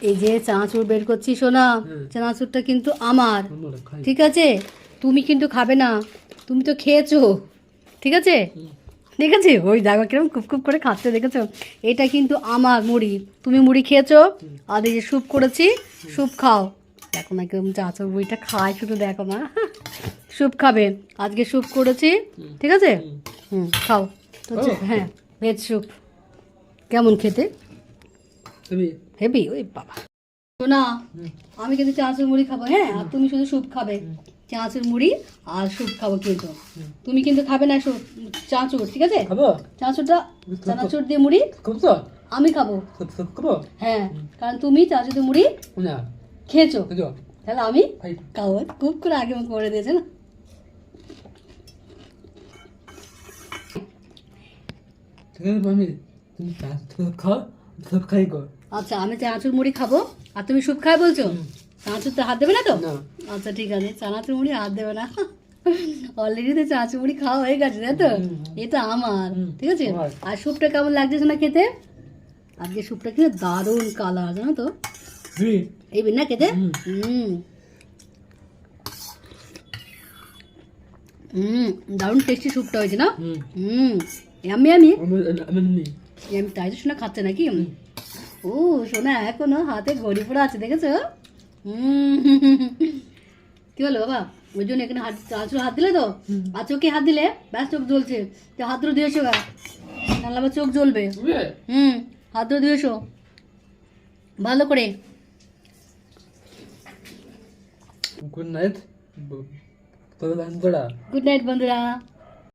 এই যে চানাচুর বের করছি সোনা, চানাচুরটা কিন্তু আমার, ঠিক আছে? তুমি কিন্তু খাবে না, তুমি তো খেয়েছো, ঠিক আছে? ঠিক আছে, ওই দেখো কিরকম খুব খুব করে খাচ্ছে, দেখেছো? এটা কিন্তু আমার মুড়ি, তুমি মুড়ি খেয়েছো, আর এই যে স্যুপ করেছি, স্যুপ খাও। দেখো না কিরকম চানাচুর মুড়িটা খায়, শুধু দেখো না। স্যুপ খাবে, আজকে স্যুপ করেছি, ঠিক আছে? খাও। হ্যাঁ, ভেজ স্যুপ কেমন খেতে? হেভি। ওই বাবা শোনা, আমি কিন্তু চানাচুর মুড়ি খাবো, হ্যাঁ, আর তুমি শুধু স্যুপ খাবে। চানাচুর মুড়ি আর স্যুপ খাবো কিন্তু, তুমি কিন্তু খাবে না স্যুপ, চানাচুর, ঠিক আছে? চানাচুরটা, চানাচুর দিয়ে মুড়ি আমি খাবো, হ্যাঁ, কারণ তুমি চানাচুর দিয়ে মুড়ি খেয়েছো, তাহলে আমি খাবো। খুব করে আগে করে দিয়েছে না। আচ্ছা, আমি চানাচুর মুড়ি খাবো আর তুমি স্যুপ খাই বলছো? চানাচুর তো হাত দেবে না তো? আচ্ছা ঠিক আছে, চানাচুর মুড়ি হাত দেবে না। অলরেডি তো চানাচুর মুড়ি খাওয়া হয়ে গেছে, তাই তো? এটা আমার, ঠিক আছে? আর স্যুপটা কেমন লাগছে না খেতে? আজকে স্যুপটা কিন্তু দারুণ কালার, জানো তো? এই না খেতে, দারুণ টেস্টি স্যুপটা হয়েছে না? আমি আমি তাই তো শোনা খাচ্ছে নাকি? ও শোনা এখনো হাতে ঘড়ি পড়া আছে, দেখেছো? কি বলো বাবা, ওই জন্য এখানে হাত দিলে তো, আর চোখে হাত দিলে ব্যাস চোখ জ্বলছে, তো হাত ধরে দিয়েছো গা, তাহলে আবার চোখ জ্বলবে। হাত ধরে দিয়েছো ভালো করে। গুড নাইট বন্ধুরা।